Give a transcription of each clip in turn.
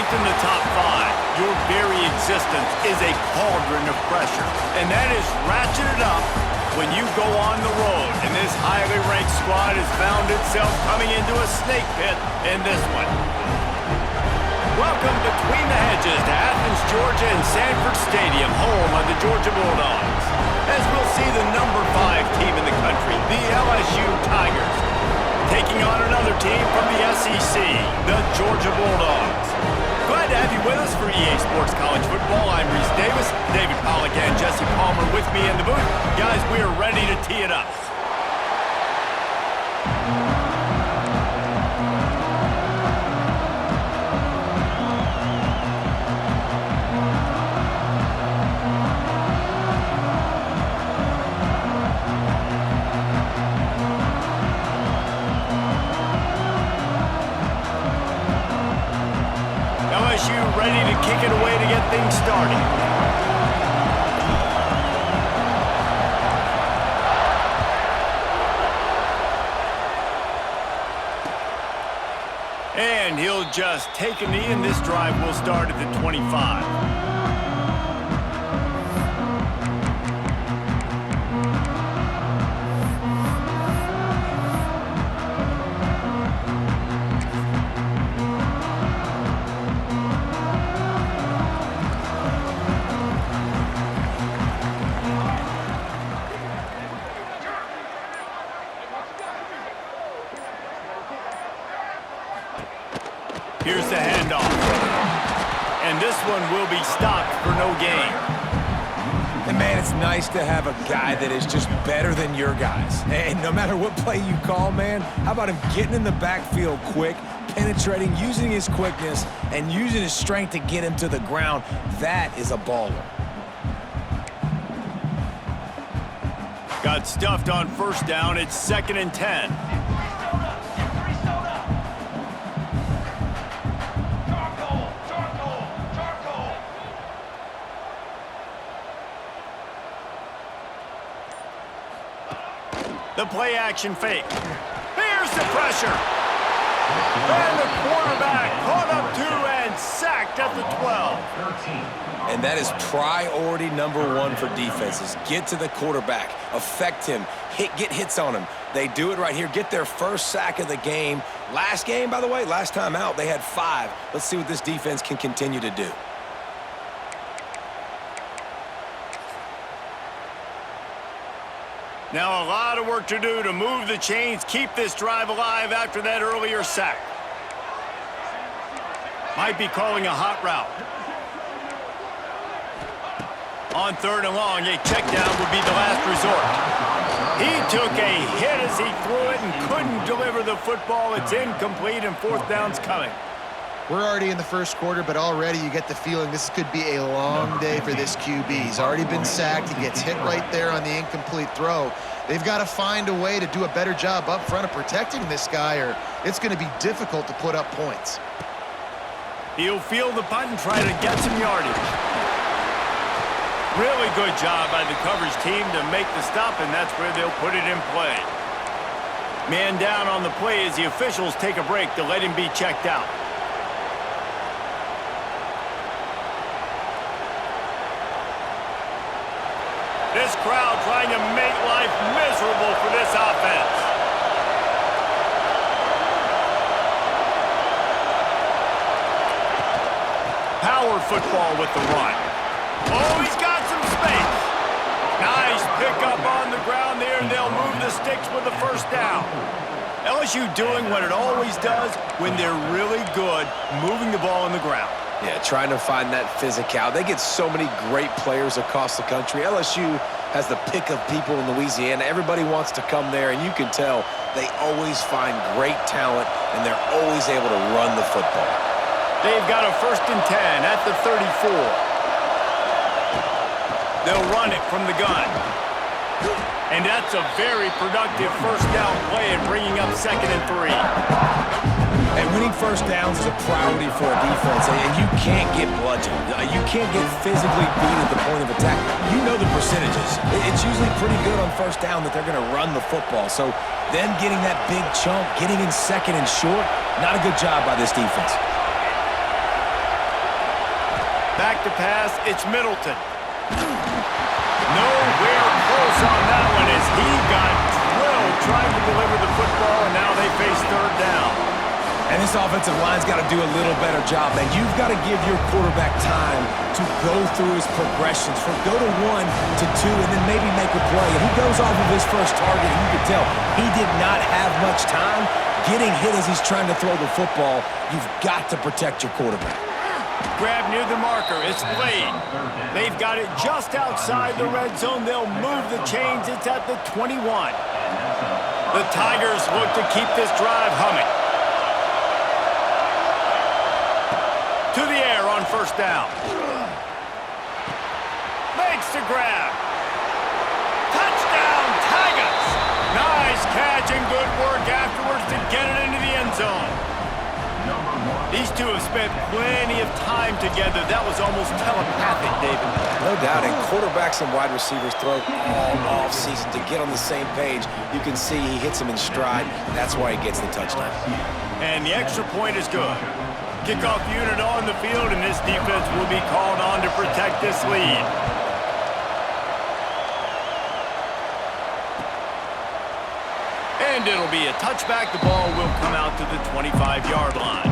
Ranked in the top 5, your very existence is a cauldron of pressure. And that is ratcheted up when you go on the road. And this highly ranked squad has found itself coming into a snake pit in this one. Welcome between the hedges to Athens, Georgia and Sanford Stadium, home of the Georgia Bulldogs. As we'll see the number 5 team in the country, the LSU Tigers, taking on another team from the SEC, the Georgia Bulldogs. Glad to have you with us for EA Sports College Football. I'm Reese Davis, David Pollack and Jesse Palmer with me in the booth. Guys, we are ready to tee it up. LSU ready to kick it away to get things started. And he'll just take a knee, and this drive will start at the 25. Here's the handoff. And this one will be stopped for no gain. And man, it's nice to have a guy that is just better than your guys. And no matter what play you call, man, how about him getting in the backfield quick, penetrating, using his quickness, and using his strength to get him to the ground? That is a baller. Got stuffed on first down. It's 2nd and 10. The play action fake. Here's the pressure. And the quarterback caught up 2 and sacked at the 12. And that is priority number 1 for defenses. Get to the quarterback, affect him, get hits on him. They do it right here, get their first sack of the game. Last game, by the way, last time out, they had 5. Let's see what this defense can continue to do. Now a lot of work to do to move the chains, keep this drive alive after that earlier sack. Might be calling a hot route. On 3rd and long, a check down would be the last resort. He took a hit as he threw it and couldn't deliver the football. It's incomplete and 4th down's coming. We're already in the first quarter, but already you get the feeling this could be a long day for this QB. He's already been sacked. He gets hit right there on the incomplete throw. They've got to find a way to do a better job up front of protecting this guy, or it's going to be difficult to put up points. He'll field the punt and try to get some yardage. Really good job by the coverage team to make the stop, and that's where they'll put it in play. Man down on the play as the officials take a break to let him be checked out. This crowd trying to make life miserable for this offense. Power football with the run. Oh, he's got some space. Nice pickup on the ground there, and they'll move the sticks with the first down. LSU doing what it always does when they're really good, moving the ball on the ground. Yeah, trying to find that physicality. They get so many great players across the country. LSU has the pick of people in Louisiana. Everybody wants to come there, and you can tell they always find great talent, and they're always able to run the football. They've got a 1st and 10 at the 34. They'll run it from the gun. And that's a very productive first down play and bringing up 2nd and 3. And winning first downs is a priority for a defense, and you can't get bludgeoned. You can't get physically beat at the point of attack. You know the percentages. It's usually pretty good on first down that they're going to run the football. So them getting that big chunk, getting in 2nd and short, not a good job by this defense. Back to pass, it's Middleton. Nowhere close on that one as he got drilled trying to deliver the football, and now they face third down. And this offensive line's got to do a little better job, man. You've got to give your quarterback time to go through his progressions, from go to 1 to 2, and then maybe make a play. And he goes off of his first target, and you can tell he did not have much time getting hit as he's trying to throw the football. You've got to protect your quarterback. Grab near the marker. It's Blade. They've got it just outside the red zone. They'll move the chains. It's at the 21. The Tigers look to keep this drive humming. To the air on first down. Makes the grab. Touchdown, Tigers! Nice catch and good work afterwards to get it into the end zone. These two have spent plenty of time together. That was almost telepathic, David. No doubt, and quarterbacks and wide receivers throw all off-season to get on the same page. You can see he hits him in stride. That's why he gets the touchdown. And the extra point is good. Kickoff unit on the field, and this defense will be called on to protect this lead. And it'll be a touchback. The ball will come out to the 25-yard line.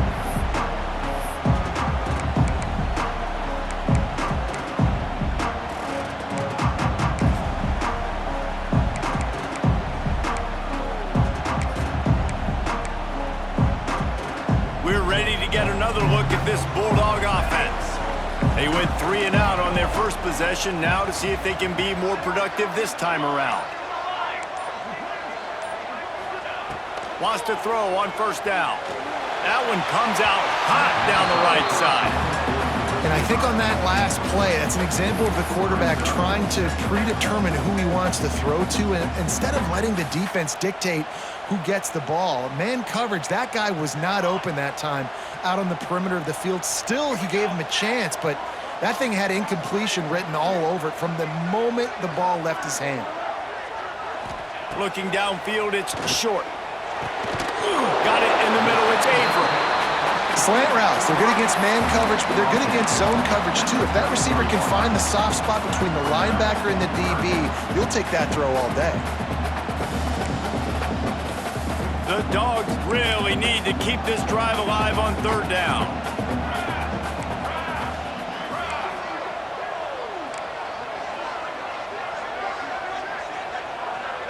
We're ready to get another look at this Bulldog offense. They went 3 and out on their first possession. Now to see if they can be more productive this time around. Wants to throw on first down. That one comes out hot down the right side. And I think on that last play, that's an example of the quarterback trying to predetermine who he wants to throw to, and instead of letting the defense dictate who gets the ball. Man coverage, that guy was not open that time out on the perimeter of the field. Still, he gave him a chance, but that thing had incompletion written all over it from the moment the ball left his hand. Looking downfield, it's short. Got it in the middle, it's Abram. Slant routes, they're good against man coverage, but they're good against zone coverage too. If that receiver can find the soft spot between the linebacker and the DB, you'll take that throw all day. The Dogs really need to keep this drive alive on third down.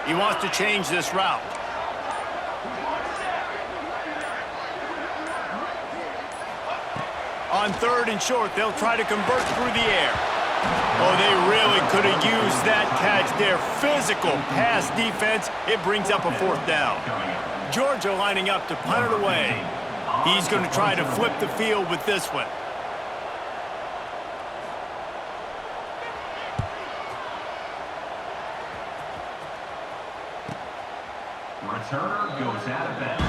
He wants to change this route. On third and short, they'll try to convert through the air. Oh, they really could have used that catch there. Physical pass defense. It brings up a fourth down. Georgia lining up to punt it away. He's going to try to flip the field with this one. Returner goes out of bounds.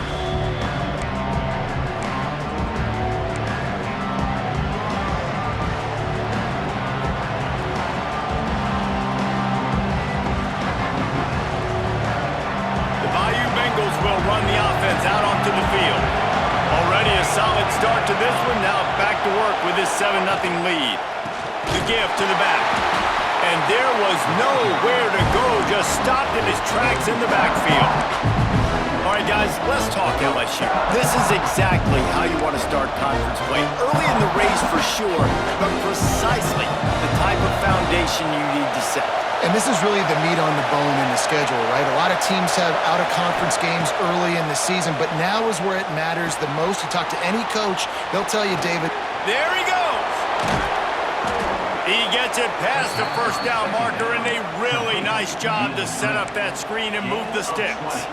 Will run the offense out onto the field. Already a solid start to this one. Now back to work with his 7-0 lead. The give to the back. And there was nowhere to go. Just stopped in his tracks in the backfield. All right, guys, let's talk LSU. This is exactly how you want to start conference play. Early in the race for sure, but precisely the type of foundation you need to set. And this is really the meat on the bone in the schedule, right? A lot of teams have out-of-conference games early in the season, but now is where it matters the most. You talk to any coach, they'll tell you, David. There he goes. He gets it past the first down marker, and a really nice job to set up that screen and move the sticks.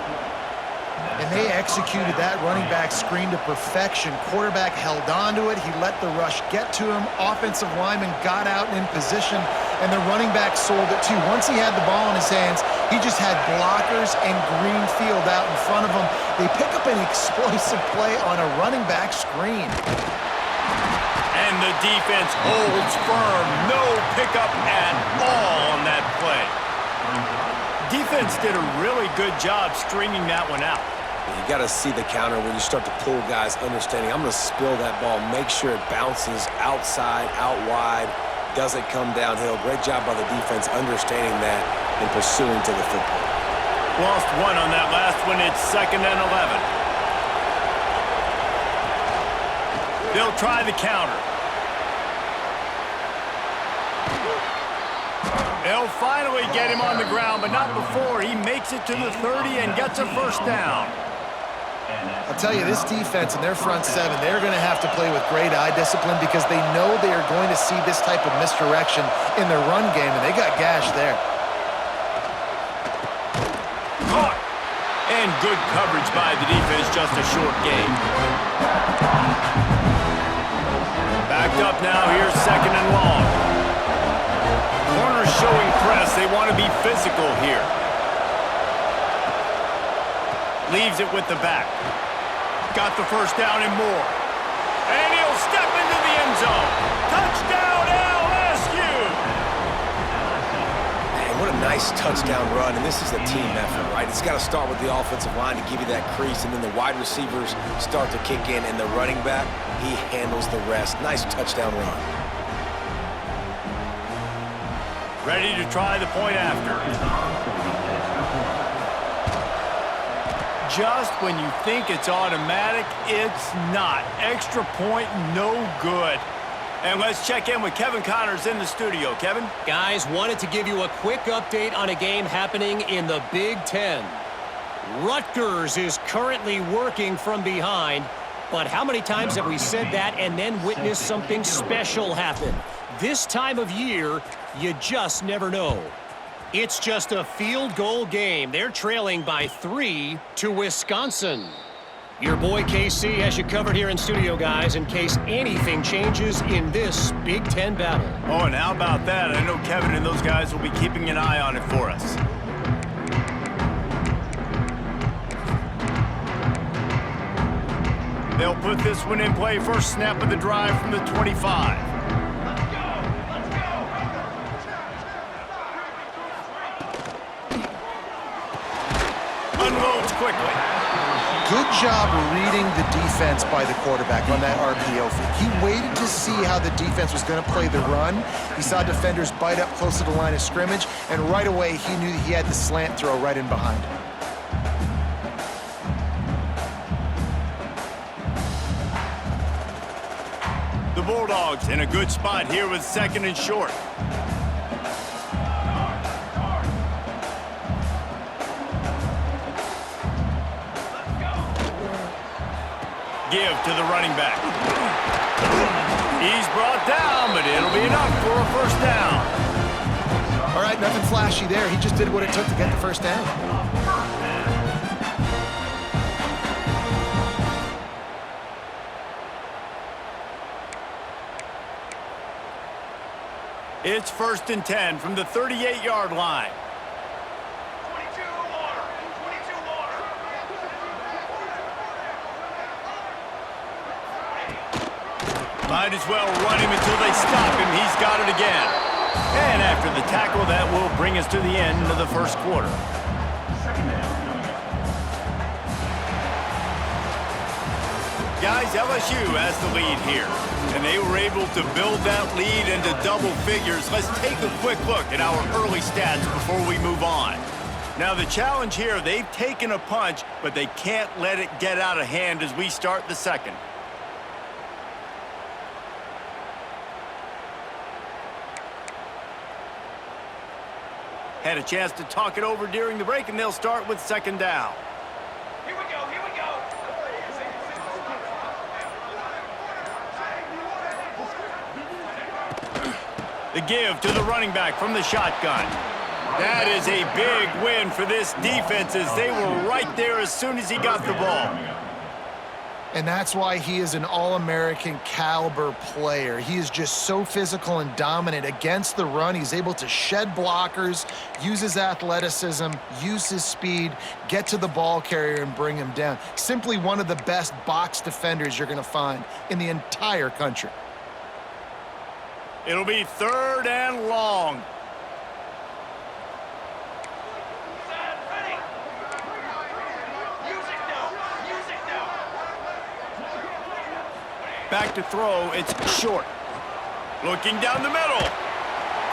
And they executed that running back screen to perfection. Quarterback held on to it. He let the rush get to him. Offensive lineman got out and in position, and the running back sold it too. Once he had the ball in his hands, he just had blockers and green field out in front of him. They pick up an explosive play on a running back screen. And the defense holds firm. No pickup at all on that play. Defense did a really good job stringing that one out. You got to see the counter when you start to pull guys understanding, I'm going to spill that ball, make sure it bounces outside, out wide, doesn't come downhill. Great job by the defense understanding that and pursuing to the football. Lost one on that last one. It's 2nd and 11. They'll try the counter. They'll finally get him on the ground, but not before he makes it to the 30 and gets a first down. I'll tell you, this defense and their front seven, they're going to have to play with great eye discipline because they know they are going to see this type of misdirection in their run game, and they got gashed there. Caught. And good coverage by the defense, just a short gain. Backed up now, here's 2nd and long. Corners showing press. They want to be physical here. Leaves it with the back. Got the first down and more. And he'll step into the end zone. Touchdown, LSU! Man, what a nice touchdown run, and this is a team effort, right? It's got to start with the offensive line to give you that crease, and then the wide receivers start to kick in, and the running back, he handles the rest. Nice touchdown run. Ready to try the point after. Just when you think it's automatic, it's not. Extra point, no good. And let's check in with Kevin Connors in the studio. Kevin? Guys, wanted to give you a quick update on a game happening in the Big Ten. Rutgers is currently working from behind, but how many times have we said that and then witnessed something special happen? This time of year, you just never know. It's just a field goal game. They're trailing by 3 to Wisconsin. Your boy KC has you covered here in studio, guys, in case anything changes in this Big Ten battle. Oh, and how about that? I know Kevin and those guys will be keeping an eye on it for us. They'll put this one in play. First snap of the drive from the 25. Unloads quickly. Good job reading the defense by the quarterback on that RPO fake. He waited to see how the defense was going to play the run. He saw defenders bite up close to the line of scrimmage, and right away he knew he had the slant throw right in behind. The Bulldogs in a good spot here with 2nd and short. Give to the running back. He's brought down, but it'll be enough for a first down. All right, nothing flashy there. He just did what it took to get the first down. It's 1st and 10 from the 38-yard line. Might as well run him until they stop him. He's got it again. And after the tackle, that will bring us to the end of the first quarter. Guys, LSU has the lead here, and they were able to build that lead into double figures. Let's take a quick look at our early stats before we move on. Now, the challenge here, they've taken a punch, but they can't let it get out of hand as we start the second. Had a chance to talk it over during the break, and they'll start with 2nd down. Here we go, here we go. The give to the running back from the shotgun. That is a big win for this defense as they were right there as soon as he got the ball. And that's why he is an All-American caliber player. He is just so physical and dominant against the run. He's able to shed blockers, use his athleticism, use his speed, get to the ball carrier and bring him down. Simply one of the best box defenders you're going to find in the entire country. It'll be 3rd and long. Ready. Use it now. to throw. It's short. Looking down the middle.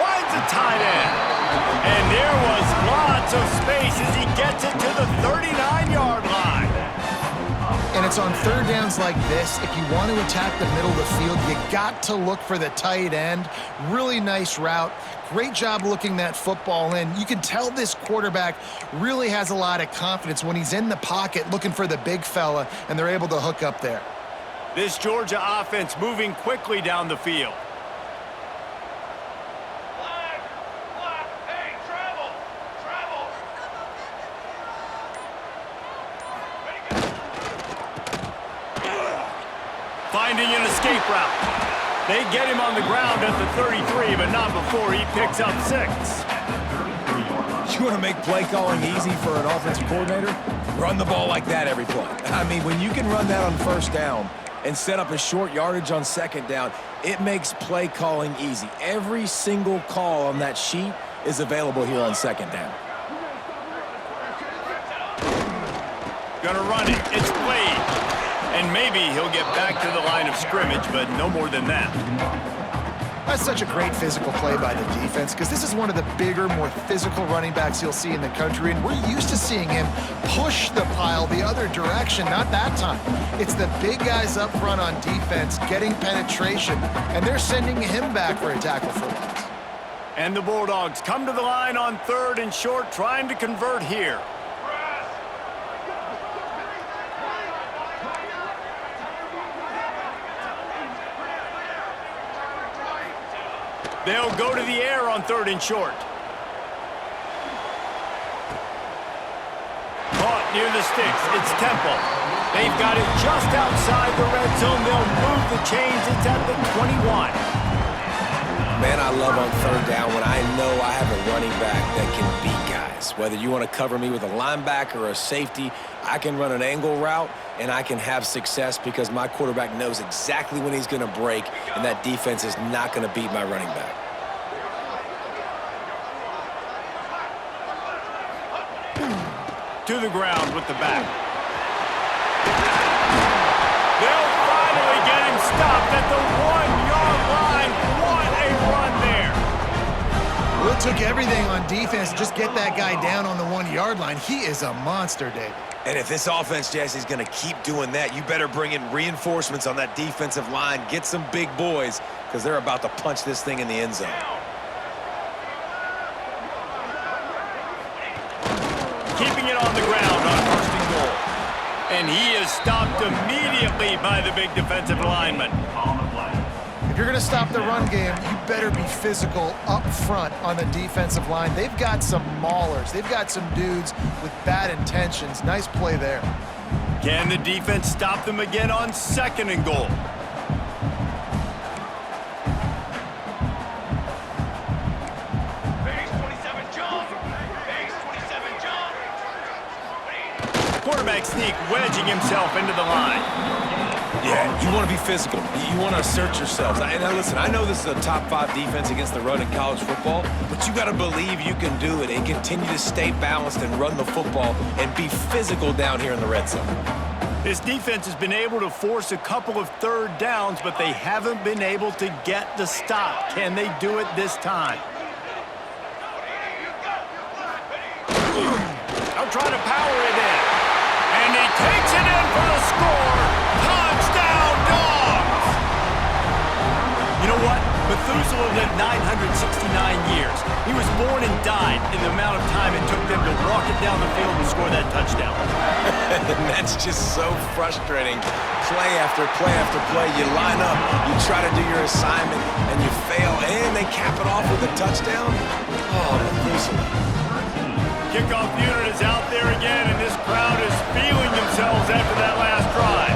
Finds a tight end. And there was lots of space as he gets it to the 39-yard line. And it's on third downs like this. If you want to attack the middle of the field, you got to look for the tight end. Really nice route. Great job looking that football in. You can tell this quarterback really has a lot of confidence when he's in the pocket looking for the big fella, and they're able to hook up there. This Georgia offense moving quickly down the field. Hey, travel! Travel! Finding an escape route. They get him on the ground at the 33, but not before he picks up 6. You want to make play calling easy for an offensive coordinator? Run the ball like that every play. I mean, when you can run that on first down and set up a short yardage on second down, it makes play calling easy. Every single call on that sheet is available here on second down. Gonna run it. It's played. And maybe he'll get back to the line of scrimmage, but no more than that. That's such a great physical play by the defense because this is one of the bigger, more physical running backs you'll see in the country, and we're used to seeing him push the pile the other direction. Not that time. It's the big guys up front on defense getting penetration, and they're sending him back for a tackle for loss. And the Bulldogs come to the line on 3rd and short, trying to convert here. They'll go to the air on 3rd and short. Caught near the sticks. It's Temple. They've got it just outside the red zone. They'll move the chains. It's at the 21. Man, I love on 3rd down when I know I have a running back that can beat guys. Whether you want to cover me with a linebacker or a safety, I can run an angle route and I can have success because my quarterback knows exactly when he's going to break, and that defense is not going to beat my running back. To the ground with the back. They'll finally get him stopped at the 1-yard line. What a run there. Well, it took everything on defense to just get that guy down on the 1-yard line. He is a monster, David. And if this offense, Jesse, is going to keep doing that, you better bring in reinforcements on that defensive line. Get some big boys because they're about to punch this thing in the end zone. Keeping it on the ground on 1st and goal. And he is stopped immediately by the big defensive lineman. If you're going to stop the run game, you better be physical up front on the defensive line. They've got some maulers. They've got some dudes with bad intentions. Nice play there. Can the defense stop them again on 2nd and goal? Base 27, John! Base 27, John! Quarterback sneak wedging himself into the line. Yeah, you want to be physical. You want to assert yourselves. And now listen, I know this is a top 5 defense against the run in college football, but you got to believe you can do it and continue to stay balanced and run the football and be physical down here in the red zone. This defense has been able to force a couple of 3rd downs, but they haven't been able to get the stop. Can they do it this time? They'll try to power it in. And he takes it in for the score. Touchdown, Dogs! You know what? Methuselah lived 969 years. He was born and died in the amount of time it took them to walk it down the field and score that touchdown. And that's just so frustrating. Play after play after play, you line up, you try to do your assignment, and you fail, and they cap it off with a touchdown? Oh, Methuselah. Kickoff unit is out there again, and this crowd is feeling themselves after that last drive.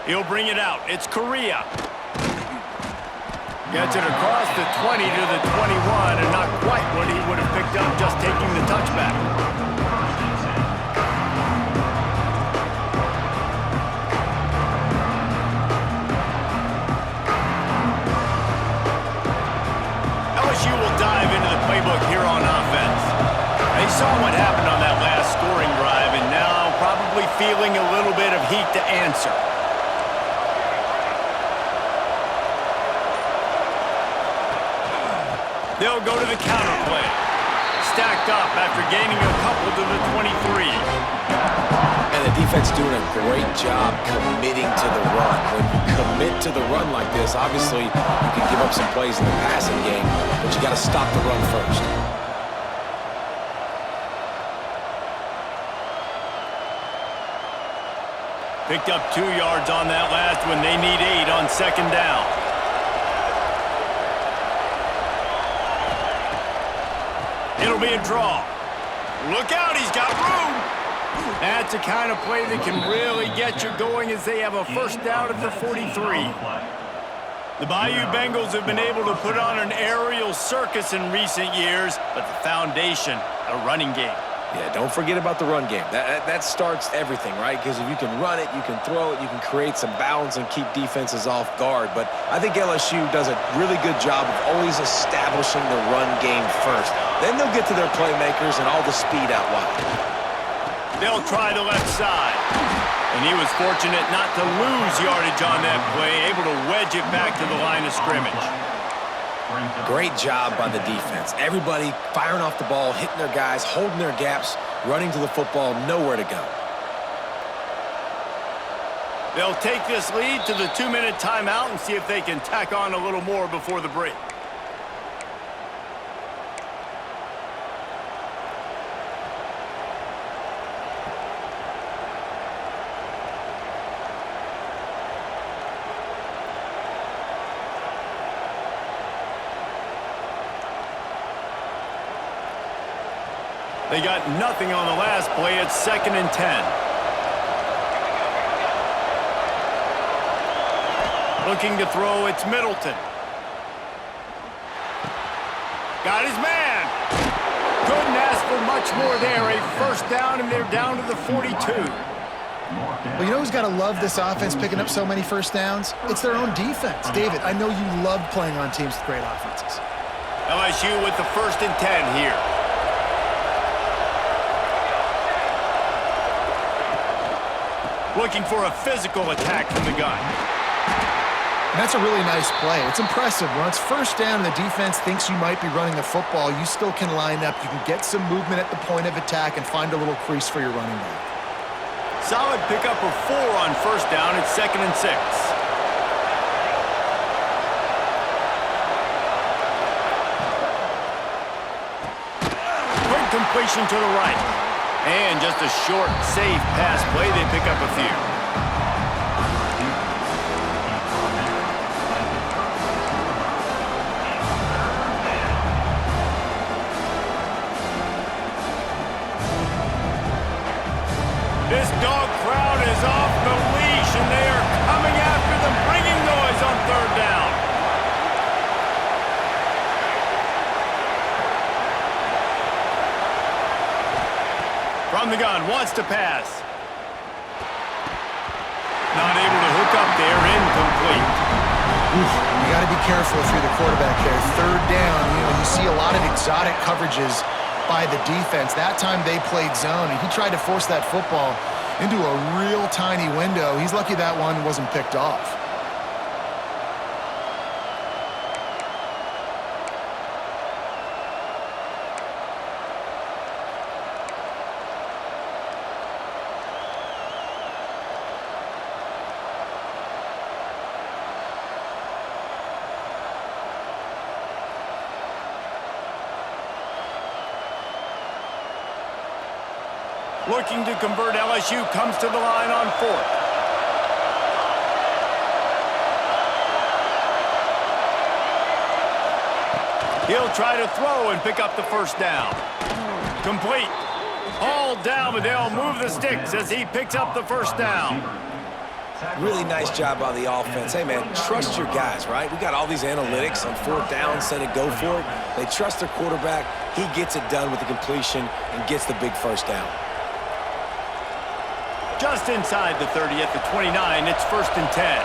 He'll bring it out. It's Correa. Gets it across the 20 to the 21, and not quite what he would have picked up just taking the touchback. LSU will dive into the playbook here on offense. They saw what happened on that last scoring drive, and now probably feeling a little bit of heat to answer. They'll go to the counter play. Stacked up after gaining a couple to the 23. And the defense doing a great job committing to the run. When you commit to the run like this, obviously you can give up some plays in the passing game, but you got to stop the run first. Picked up 2 yards on that last one. They need 8 on second down. It'll be a draw. Look out, he's got room. That's the kind of play that can really get you going as they have a first down at the 43. The Bayou Bengals have been able to put on an aerial circus in recent years, but the foundation, a running game. Yeah, don't forget about the run game. That starts everything, right? Because if you can run it, you can throw it, you can create some balance and keep defenses off guard. But I think LSU does a really good job of always establishing the run game first. Then they'll get to their playmakers and all the speed out wide. They'll try the left side. And he was fortunate not to lose yardage on that play, able to wedge it back to the line of scrimmage. Great job by the defense. Everybody firing off the ball, hitting their guys, holding their gaps, running to the football, nowhere to go. They'll take this lead to the 2-minute timeout and see if they can tack on a little more before the break. They got nothing on the last play. It's 2nd and 10. Looking to throw, it's Middleton. Got his man. Couldn't ask for much more there. A first down, and they're down to the 42. Well, you know who's got to love this offense picking up so many first downs? It's their own defense. David, I know you love playing on teams with great offenses. LSU with the 1st and 10 here. Looking for a physical attack from the gun. And that's a really nice play. It's impressive. When it's first down and the defense thinks you might be running the football, you still can line up. You can get some movement at the point of attack and find a little crease for your running back. Solid pickup of 4 on first down. It's 2nd and 6. Quick completion to the right. And just a short, safe pass play. They pick up a few. This dog crowd is off the leash, and they are coming after them, bringing noise on 3rd down. From the gun, wants to pass. Not able to hook up there, incomplete. You got to be careful if you're the quarterback there. 3rd down, you see a lot of exotic coverages by the defense. That time they played zone, and he tried to force that football into a real tiny window. He's lucky that one wasn't picked off. Looking to convert, LSU comes to the line on 4th. He'll try to throw and pick up the first down. Complete. All down, but they'll move the sticks as he picks up the first down. Really nice job by the offense. Hey, man, trust your guys, right? We got all these analytics on 4th down, instead of go for it. They trust their quarterback. He gets it done with the completion and gets the big first down. Just inside the 30 at the 29, it's 1st and 10.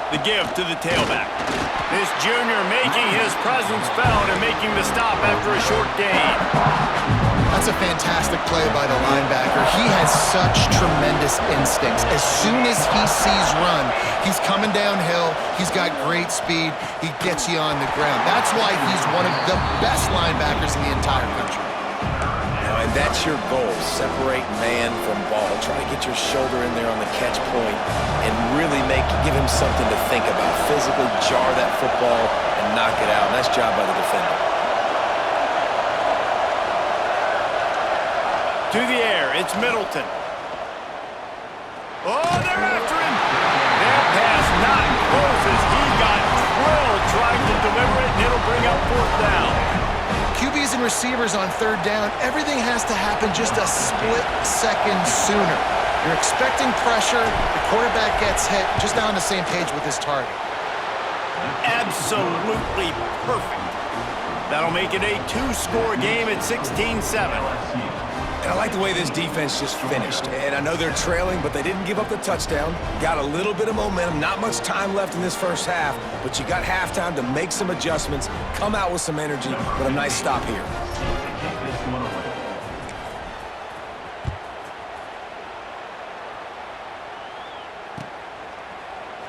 The give to the tailback. This junior making his presence felt and making the stop after a short gain. That's a fantastic play by the linebacker. He has such tremendous instincts. As soon as he sees run, he's coming downhill. He's got great speed. He gets you on the ground. That's why he's one of the best linebackers in the entire country. Now, and that's your goal. Separate man from ball. Try to get your shoulder in there on the catch point and really give him something to think about. Physically jar that football and knock it out. Nice job by the defender. To the air, it's Middleton. Oh, they're after him. That pass not close as he got drilled trying to deliver it, and it'll bring up fourth down. QBs and receivers on third down, everything has to happen just a split second sooner. You're expecting pressure, the quarterback gets hit, just not on the same page with his target. Absolutely perfect. That'll make it a two-score game at 16-7. And I like the way this defense just finished. And I know they're trailing, but they didn't give up the touchdown. Got a little bit of momentum. Not much time left in this first half, but you got halftime to make some adjustments, come out with some energy, but a nice stop here.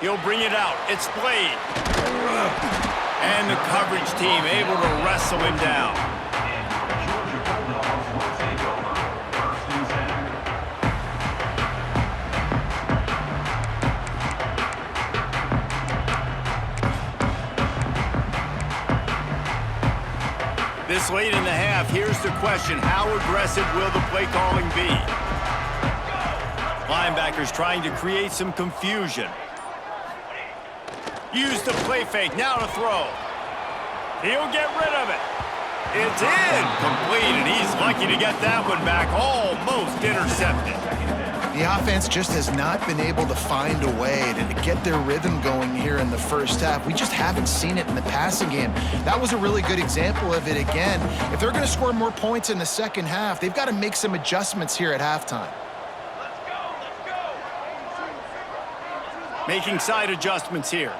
He'll bring it out. It's Blade. And the coverage team able to wrestle him down. This late in the half, here's the question. How aggressive will the play calling be? Linebackers trying to create some confusion. Use the play fake, now to throw. He'll get rid of it. It's incomplete, and he's lucky to get that one back. Almost intercepted. The offense just has not been able to find a way to get their rhythm going here in the first half. We just haven't seen it in the passing game. That was a really good example of it again. If they're going to score more points in the second half, they've got to make some adjustments here at halftime. Making side adjustments here.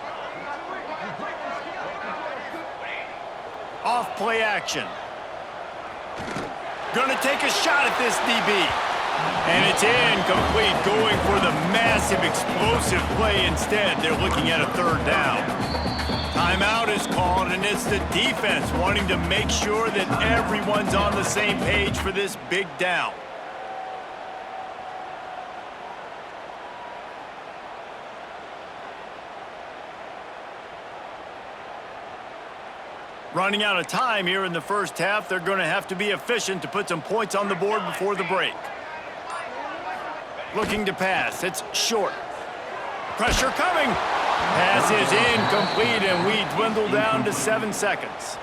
Off play action. Gonna take a shot at this DB. And it's incomplete, going for the massive explosive play instead. They're looking at a third down. Timeout is called, and it's the defense wanting to make sure that everyone's on the same page for this big down. Running out of time here in the first half, they're going to have to be efficient to put some points on the board before the break. Looking to pass, it's short. Pressure coming. Pass is incomplete, and we dwindle down to 7 seconds.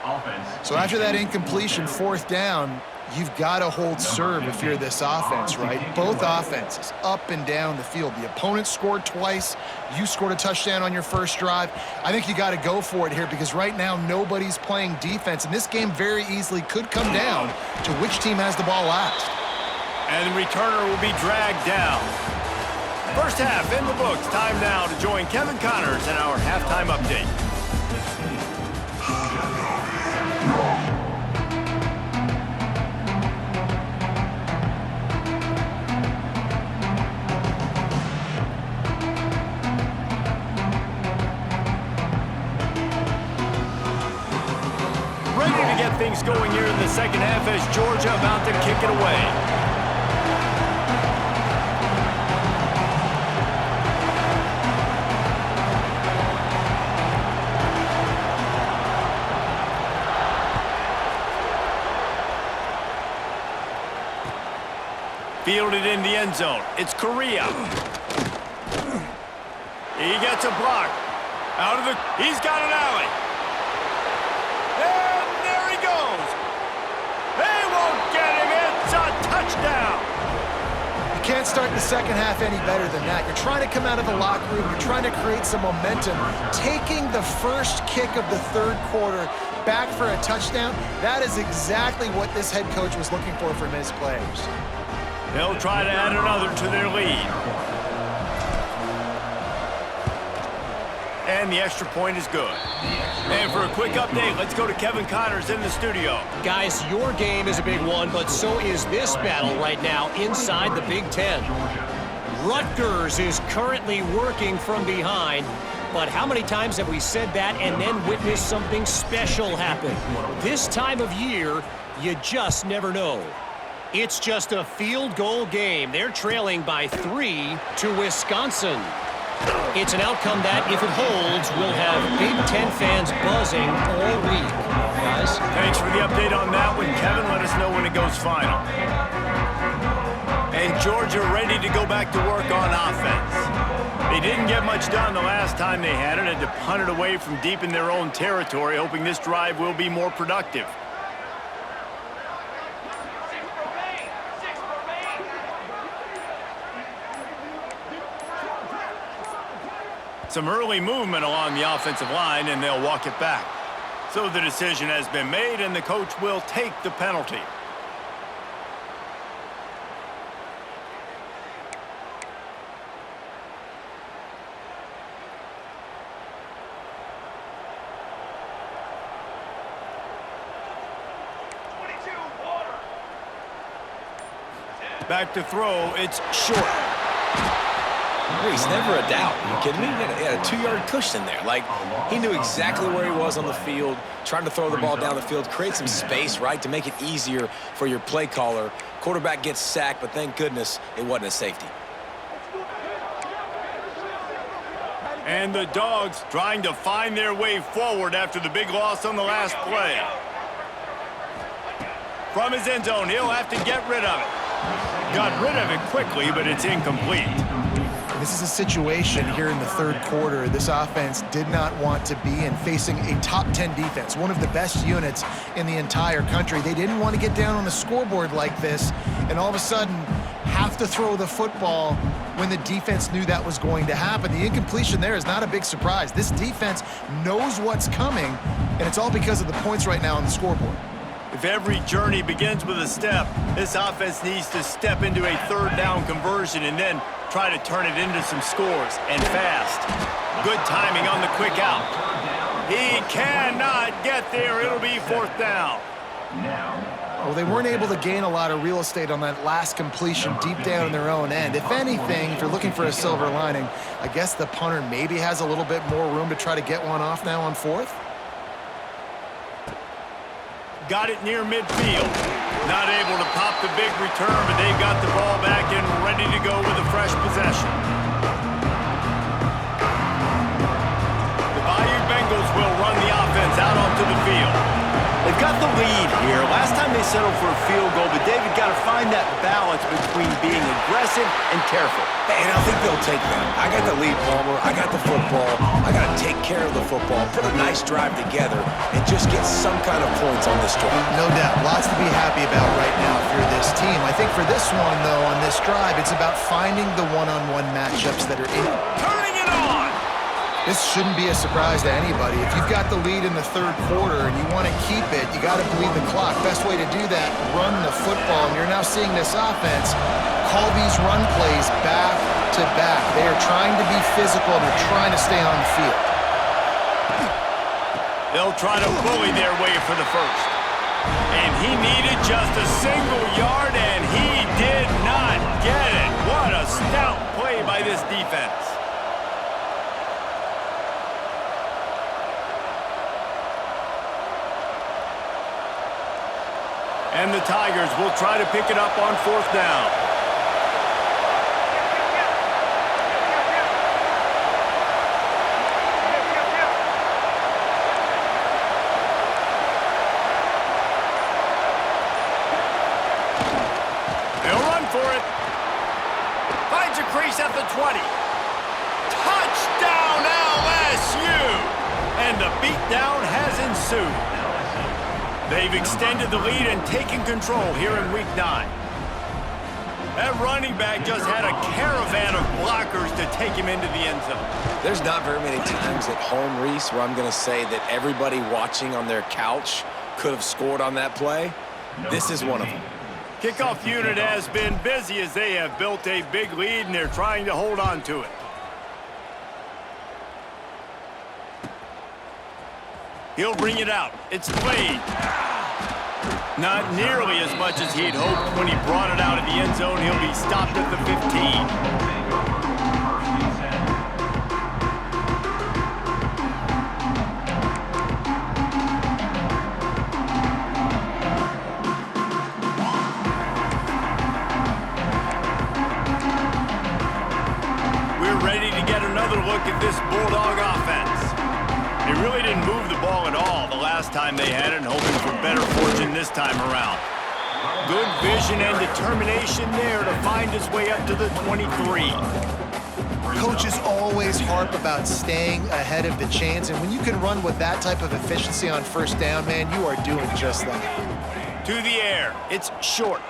So after that incompletion, fourth down, you've got to hold serve if you're this offense, right? Both offenses up and down the field. The opponent scored twice. You scored a touchdown on your first drive. I think you got to go for it here because right now nobody's playing defense, and this game very easily could come down to which team has the ball last. And the returner will be dragged down. First half in the books. Time now to join Kevin Connors in our halftime update. Ready to get things going here in the second half as Georgia about to kick it away. Fielded in the end zone. It's Correa. He gets a block. He's got an alley. And there he goes. They won't get him. It's a touchdown. You can't start the second half any better than that. You're trying to come out of the locker room. You're trying to create some momentum. Taking the first kick of the third quarter back for a touchdown, that is exactly what this head coach was looking for from his players. They'll try to add another to their lead. And the extra point is good. And for a quick update, let's go to Kevin Connors in the studio. Guys, your game is a big one, but so is this battle right now inside the Big Ten. Rutgers is currently working from behind, but how many times have we said that and then witnessed something special happen? This time of year, you just never know. It's just a field goal game. They're trailing by 3 to Wisconsin. It's an outcome that, if it holds, will have Big Ten fans buzzing all week. Guys? Thanks for the update on that one, Kevin. Let us know when it goes final. And Georgia ready to go back to work on offense. They didn't get much done the last time they had it. Had to punt it away from deep in their own territory, hoping this drive will be more productive. Some early movement along the offensive line, and they'll walk it back. So the decision has been made, and the coach will take the penalty. Back to throw, it's short. Reese, never a doubt. Are you kidding me? He had a 2-yard cushion there. Like, he knew exactly where he was on the field, trying to throw the ball down the field, create some space, right, to make it easier for your play caller. Quarterback gets sacked, but thank goodness it wasn't a safety. And the Dogs trying to find their way forward after the big loss on the last play. From his end zone, he'll have to get rid of it. Got rid of it quickly, but it's incomplete. This is a situation here in the third quarter this offense did not want to be in, facing a top 10 defense, one of the best units in the entire country. They didn't want to get down on the scoreboard like this and all of a sudden have to throw the football when the defense knew that was going to happen. The incompletion there is not a big surprise. This defense knows what's coming, and it's all because of the points right now on the scoreboard. If every journey begins with a step, this offense needs to step into a third down conversion and then try to turn it into some scores, and fast. Good timing on the quick out. He cannot get there. It'll be fourth down. Well, they weren't able to gain a lot of real estate on that last completion deep down in their own end. If anything, if you're looking for a silver lining, I guess the punter maybe has a little bit more room to try to get one off now on fourth. Got it near midfield. Not able to pop the big return, but they've got the ball back and ready to go with a fresh possession. The Bayou Bengals will run the offense out onto the field. They've got the lead here. Last time they settled for a field goal, but David got to find that balance between being aggressive and careful. And I think they'll take that. I got the lead, Palmer. I got the football. I got to take care of the football, put a nice drive together, and just get some kind of points on this drive. No doubt. Lots to be happy about right now if you're this team. I think for this one, though, on this drive, it's about finding the one-on-one matchups that are in. Turning it on! This shouldn't be a surprise to anybody. If you've got the lead in the third quarter and you want to keep it, you got to bleed the clock. Best way to do that, run the football. And you're now seeing this offense call these run plays back to back. They are trying to be physical and they're trying to stay on the field. They'll try to bully their way for the first. And he needed just a single yard, and he did not get it. What a stout play by this defense. And the Tigers will try to pick it up on fourth down. They'll run for it. Finds a crease at the 20. Touchdown LSU! And the beatdown has ensued. They've extended the lead and taken control here in Week 9. That running back just had a caravan of blockers to take him into the end zone. There's not very many times at home, Reese, where I'm going to say that everybody watching on their couch could have scored on that play. This is one of them. Kickoff unit has been busy as they have built a big lead, and they're trying to hold on to it. He'll bring it out. It's played. Not nearly as much as he'd hoped when he brought it out of the end zone. He'll be stopped at the 15. Ready to get another look at this Bulldog offense. They really didn't move the ball at all the last time they had it, and hoping for better fortune this time around. Good vision and determination there to find his way up to the 23. Coaches always harp about staying ahead of the chains, and when you can run with that type of efficiency on first down, man, you are doing just that. To the air. It's short.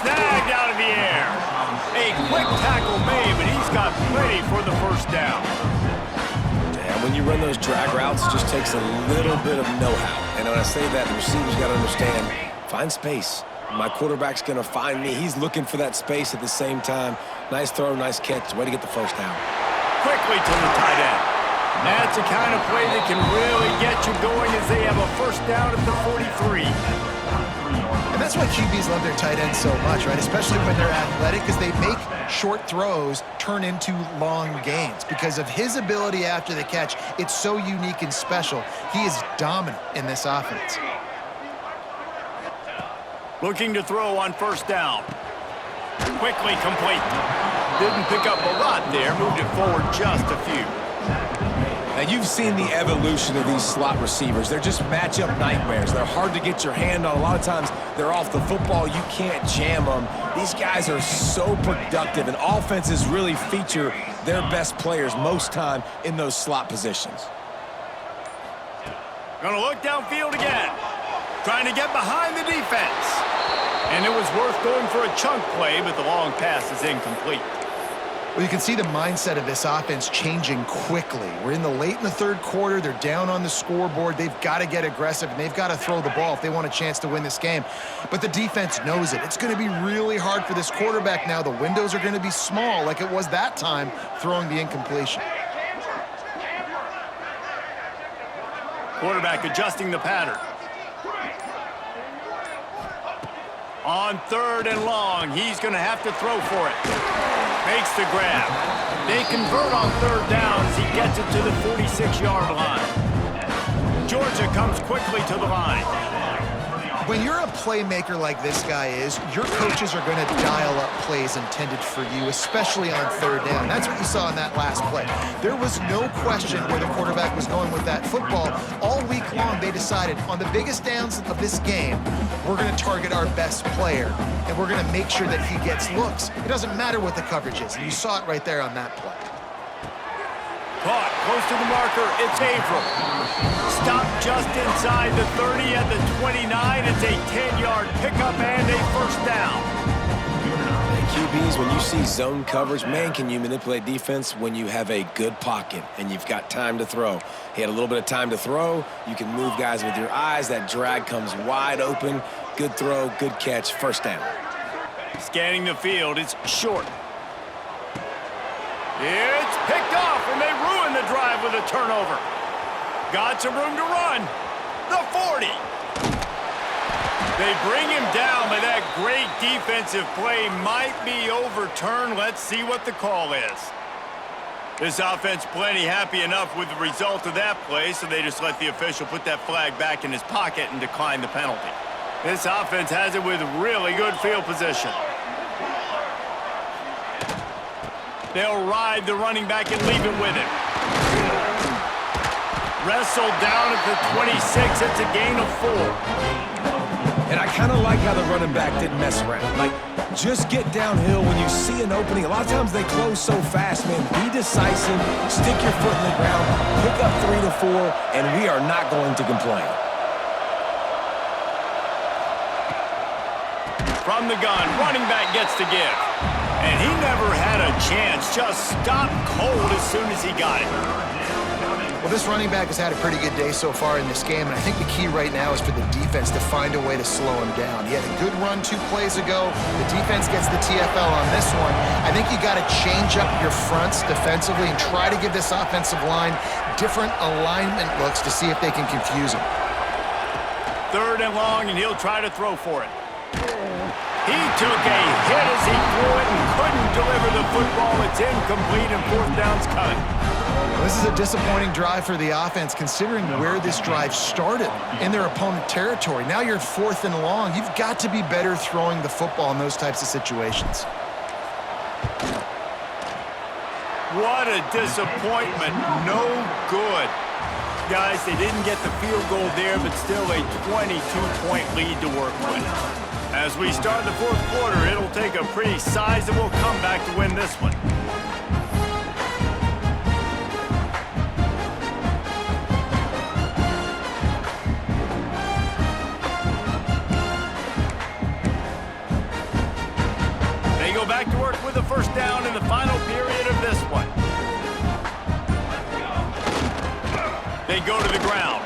Snagged out of the air. A quick tackle made, but he's got plenty for the first down. And when you run those drag routes, it just takes a little bit of know-how. And when I say that, the receiver's got to understand, find space. My quarterback's going to find me. He's looking for that space at the same time. Nice throw, nice catch. Way to get the first down. Quickly to the tight end. That's the kind of play that can really get you going as they have a first down at the 43. And that's why QBs love their tight ends so much, right? Especially when they're athletic, because they make short throws turn into long gains. Because of his ability after the catch, it's so unique and special. He is dominant in this offense. Looking to throw on first down. Quickly complete. Didn't pick up a lot there, moved it forward just a few. Now, you've seen the evolution of these slot receivers. They're just matchup nightmares. They're hard to get your hand on. A lot of times, they're off the football. You can't jam them. These guys are so productive, and offenses really feature their best players most time in those slot positions. Gonna look downfield again. Trying to get behind the defense. And it was worth going for a chunk play, but the long pass is incomplete. Well, you can see the mindset of this offense changing quickly. We're in the third quarter. They're down on the scoreboard. They've got to get aggressive, and they've got to throw the ball if they want a chance to win this game. But the defense knows it. It's going to be really hard for this quarterback now. The windows are going to be small like it was that time throwing the incompletion. Quarterback adjusting the pattern. On third and long, he's going to have to throw for it. Makes the grab. They convert on third down as he gets it to the 46-yard line. Georgia comes quickly to the line. When you're a playmaker like this guy is, your coaches are going to dial up plays intended for you, especially on third down. That's what you saw in that last play. There was no question where the quarterback was going with that football. All week long, they decided on the biggest downs of this game, we're going to target our best player, and we're going to make sure that he gets looks. It doesn't matter what the coverage is, and you saw it right there on that play. Caught close to the marker. It's Averill. Stopped just inside the 30 at the 29. It's a 10-yard pickup and a first down. QBs, when you see zone coverage, man, can you manipulate defense when you have a good pocket and you've got time to throw. He had a little bit of time to throw. You can move guys with your eyes. That drag comes wide open. Good throw, good catch, first down. Scanning the field. It's short. It's picked off, and they ruin the drive with a turnover. Got some room to run. The 40. They bring him down, but that great defensive play might be overturned. Let's see what the call is. This offense plenty happy enough with the result of that play, so they just let the official put that flag back in his pocket and decline the penalty. This offense has it with really good field position. They'll ride the running back and leave it with him. Wrestled down at the 26. It's a gain of 4. And I kind of like how the running back didn't mess around. Like, just get downhill when you see an opening. A lot of times they close so fast, man. Be decisive, stick your foot in the ground, pick up 3 to 4, and we are not going to complain. From the gun, running back gets to give. And he never had a chance, just stopped cold as soon as he got it. Well, this running back has had a pretty good day so far in this game, and I think the key right now is for the defense to find a way to slow him down. He had a good run 2 plays ago. The defense gets the TFL on this one. I think you got to change up your fronts defensively and try to give this offensive line different alignment looks to see if they can confuse him. 3rd and long, and he'll try to throw for it. He took a hit as he threw it and couldn't deliver the football. It's incomplete, and 4th down's coming. This is a disappointing drive for the offense, considering where this drive started in their opponent territory. Now you're at 4th and long. You've got to be better throwing the football in those types of situations. What a disappointment. No good. Guys, they didn't get the field goal there, but still a 22-point lead to work with. As we start the 4th quarter, it'll take a pretty sizable comeback to win this one. They go back to work with a 1st down in the final period of this one. They go to the ground.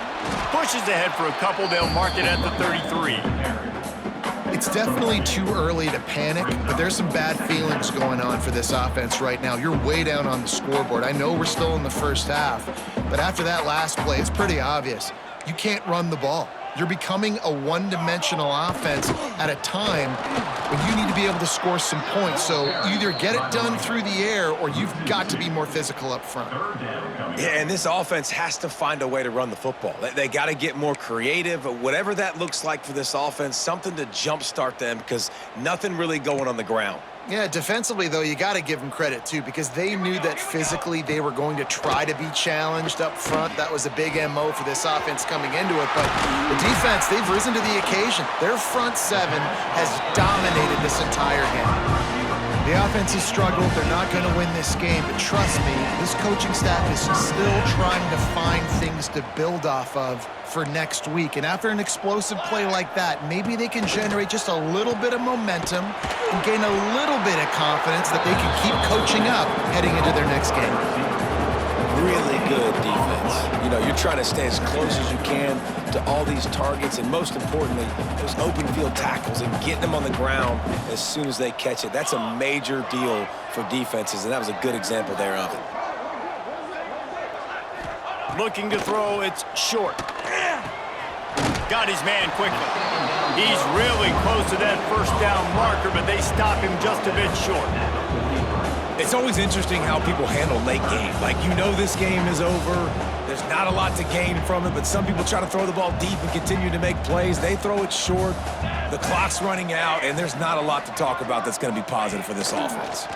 Pushes ahead for a couple. They'll mark it at the 33. It's definitely too early to panic, but there's some bad feelings going on for this offense right now. You're way down on the scoreboard. I know we're still in the 1st half, but after that last play, it's pretty obvious. You can't run the ball. You're becoming a one-dimensional offense at a time when you need to be able to score some points. So either get it done through the air or you've got to be more physical up front. Yeah, and this offense has to find a way to run the football. They got to get more creative, whatever that looks like for this offense, something to jumpstart them because nothing really going on the ground. Yeah, defensively, though, you got to give them credit, too, because they knew that physically they were going to try to be challenged up front. That was a big MO for this offense coming into it. But the defense, they've risen to the occasion. Their front 7 has dominated this entire game. The offense has struggled. They're not going to win this game. But trust me, this coaching staff is still trying to find things to build off of for next week. And after an explosive play like that, maybe they can generate just a little bit of momentum and gain a little bit of confidence that they can keep coaching up heading into their next game. Really good defense. You know, you're trying to stay as close as you can to all these targets, and most importantly, those open field tackles and getting them on the ground as soon as they catch it. That's a major deal for defenses, and that was a good example there of it. Looking to throw, it's short. Got his man quickly. He's really close to that 1st down marker, but they stop him just a bit short. It's always interesting how people handle late game. Like, you know this game is over. There's not a lot to gain from it, but some people try to throw the ball deep and continue to make plays. They throw it short. The clock's running out, and there's not a lot to talk about that's going to be positive for this offense.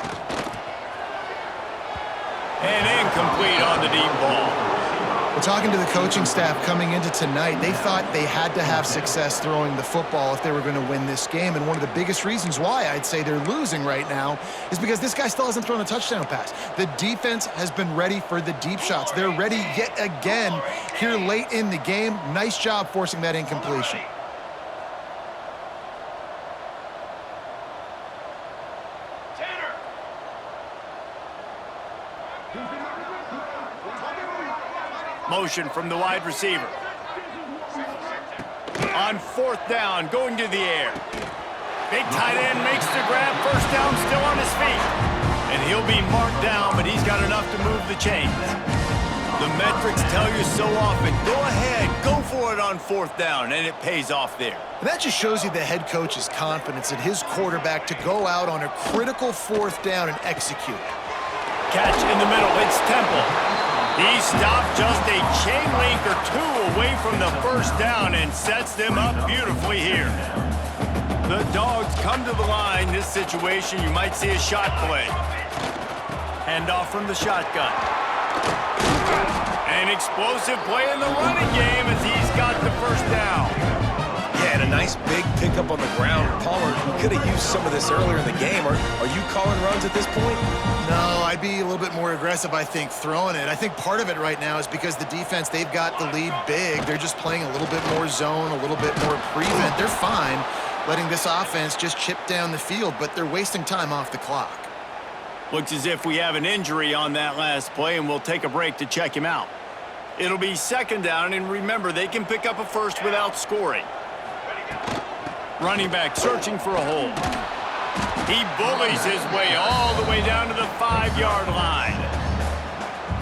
And incomplete on the deep ball. We're talking to the coaching staff coming into tonight. They thought they had to have success throwing the football if they were going to win this game. And one of the biggest reasons why I'd say they're losing right now is because this guy still hasn't thrown a touchdown pass. The defense has been ready for the deep shots. They're ready yet again here late in the game. Nice job forcing that incompletion. Motion from the wide receiver. On 4th down, going to the air. Big tight end makes the grab. 1st down, still on his feet. And he'll be marked down, but he's got enough to move the chains. The metrics tell you so often, go ahead, go for it on 4th down, and it pays off there. And that just shows you the head coach's confidence in his quarterback to go out on a critical 4th down and execute. Catch in the middle, it's Temple. He stopped just a chain link or 2 away from the 1st down and sets them up beautifully here. The Dogs come to the line. This situation, you might see a shot play. Handoff from the shotgun. An explosive play in the running game as he's got the 1st down. Yeah, and a nice big pickup on the ground. Palmer, you could have used some of this earlier in the game. Are you calling runs at this point? No, I'd be a little bit more aggressive, I think, throwing it. I think part of it right now is because the defense, they've got the lead big. They're just playing a little bit more zone, a little bit more prevent. They're fine letting this offense just chip down the field, but they're wasting time off the clock. Looks as if we have an injury on that last play, and we'll take a break to check him out. It'll be second down, and remember, they can pick up a first without scoring. Running back searching for a hole. He bullies his way all the way down to the 5-yard line.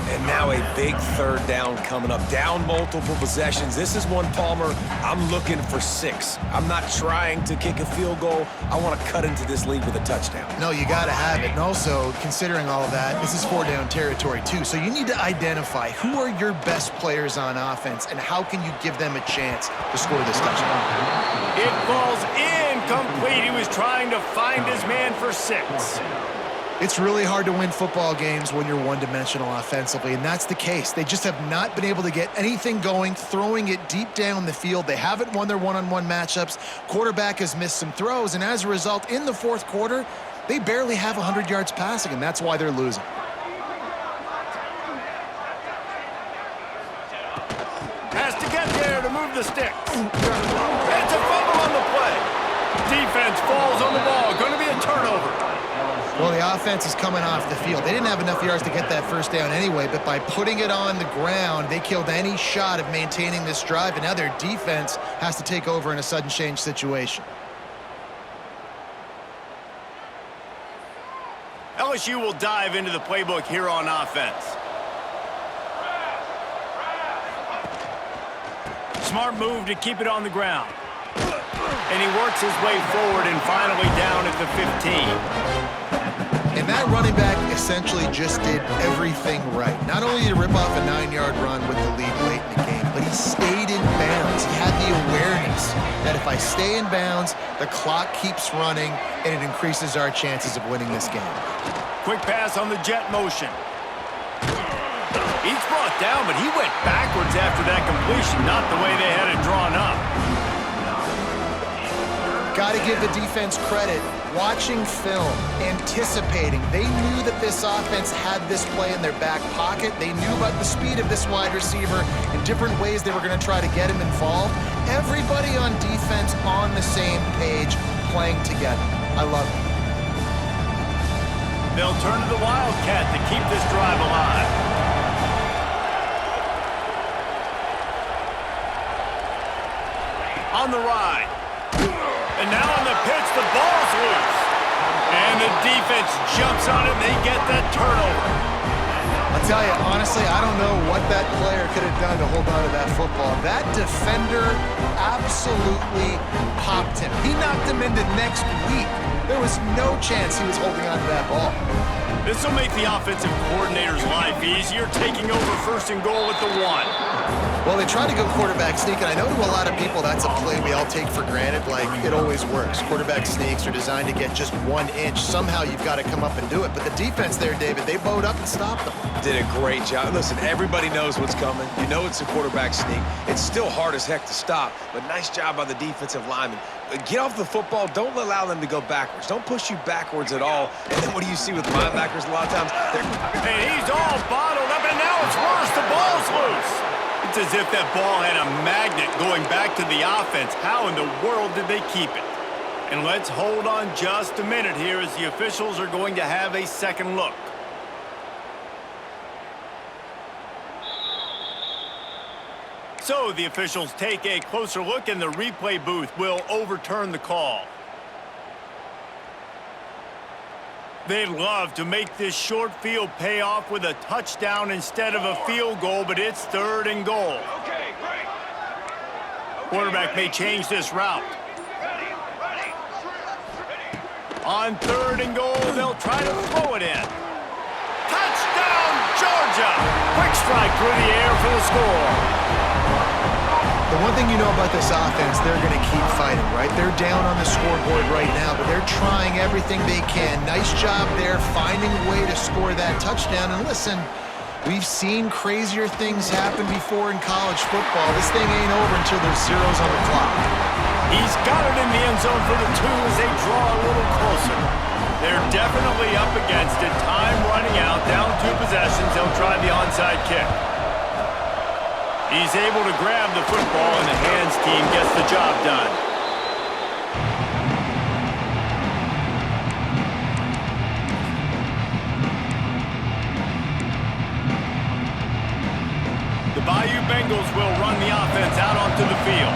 And now a big third down coming up. Down multiple possessions. This is one, Palmer, I'm looking for 6. I'm not trying to kick a field goal. I want to cut into this lead with a touchdown. No, you got to have it. And also, considering all of that, this is 4-down territory, too. So you need to identify who are your best players on offense and how can you give them a chance to score this touchdown. It falls incomplete. He was trying to find his man for 6. It's really hard to win football games when you're one-dimensional offensively, and that's the case. They just have not been able to get anything going, throwing it deep down the field. They haven't won their one-on-one matchups. Quarterback has missed some throws, and as a result, in the fourth quarter, they barely have 100 yards passing, and that's why they're losing. Has to get there to move the sticks. It's a fumble on the play. Defense falls on the ball. Going to be a turnover. Well, the offense is coming off the field. They didn't have enough yards to get that first down anyway, but by putting it on the ground, they killed any shot of maintaining this drive, and now their defense has to take over in a sudden change situation. LSU will dive into the playbook here on offense. Smart move to keep it on the ground. And he works his way forward and finally down at the 15. And that running back essentially just did everything right. Not only did he rip off a 9-yard run with the lead late in the game, but he stayed in bounds. He had the awareness that if I stay in bounds, the clock keeps running, and it increases our chances of winning this game. Quick pass on the jet motion. He's brought down, but he went backwards after that completion, not the way they had it drawn up. Got to give the defense credit. Watching film, anticipating. They knew that this offense had this play in their back pocket. They knew about the speed of this wide receiver in different ways they were going to try to get him involved. Everybody on defense on the same page, playing together. I love it. They'll turn to the Wildcat to keep this drive alive. On the ride. And now on the pitch, the ball's loose. And the defense jumps on it, and they get that turnover. I'll tell you, honestly, I don't know what that player could have done to hold on to that football. That defender absolutely popped him. He knocked him into next week. There was no chance he was holding on to that ball. This will make the offensive coordinator's life easier, taking over first and goal at the 1. Well, they tried to go quarterback sneak, and I know to a lot of people that's a play we all take for granted, like it always works. Quarterback sneaks are designed to get just 1 inch. Somehow you've got to come up and do it. But the defense there, David, they bowed up and stopped them. Did a great job. Listen, everybody knows what's coming. You know it's a quarterback sneak. It's still hard as heck to stop, but nice job by the defensive lineman. Get off the football. Don't allow them to go backwards. Don't push you backwards at all. And then what do you see with linebackers a lot of times? And he's all bottled up, and now it's worse. The ball's loose. It's as if that ball had a magnet going back to the offense. How in the world did they keep it? And let's hold on just a minute here as the officials are going to have a second look. So the officials take a closer look, and the replay booth will overturn the call. They'd love to make this short field pay off with a touchdown instead of a field goal, but it's 3rd and goal. Okay, great. Quarterback may change this route. On 3rd and goal, they'll try to throw it in. Touchdown, Georgia! Quick strike through the air for the score. The one thing you know about this offense, they're going to keep fighting, right? They're down on the scoreboard right now, but they're trying everything they can. Nice job there, finding a way to score that touchdown. And listen, we've seen crazier things happen before in college football. This thing ain't over until there's zeros on the clock. He's got it in the end zone for the 2 as they draw a little closer. They're definitely up against it. Time running out, down 2 possessions. They'll try the onside kick. He's able to grab the football, and the hands team gets the job done. The Bayou will run the offense out onto the field.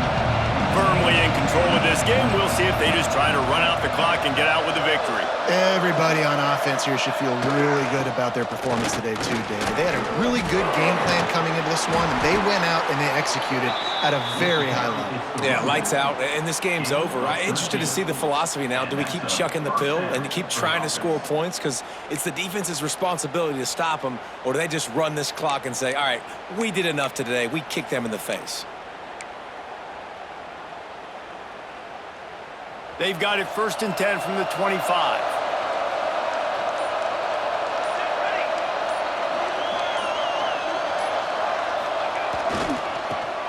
Firmly in control of this game. We'll see if they just try to run out the clock and get out with a victory. Everybody on offense here should feel really good about their performance today too, David. They had a really good game plan coming into this one, and they went out and they executed at a very high level. Yeah, lights out, and this game's over. I'm interested to see the philosophy now. Do we keep chucking the pill and keep trying to score points? Because it's the defense's responsibility to stop them, or do they just run this clock and say, all right, we did enough today. We kicked them in the face. They've got it 1st and 10 from the 25.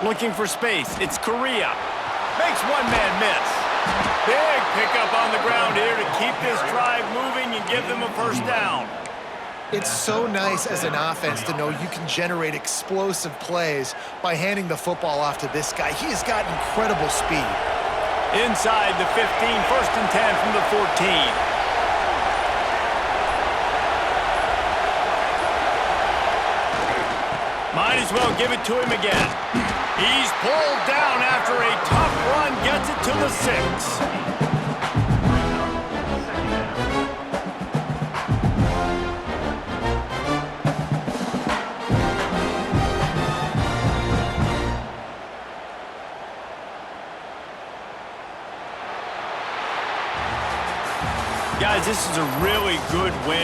Looking for space. It's Correa. Makes one man miss. Big pickup on the ground here to keep this drive moving and give them a first down. It's so nice as an offense to know you can generate explosive plays by handing the football off to this guy. He has got incredible speed. Inside the 15, 1st and 10 from the 14. Might as well give it to him again. He's pulled down after a tough run, gets it to the 6. Guys, this is a really good win.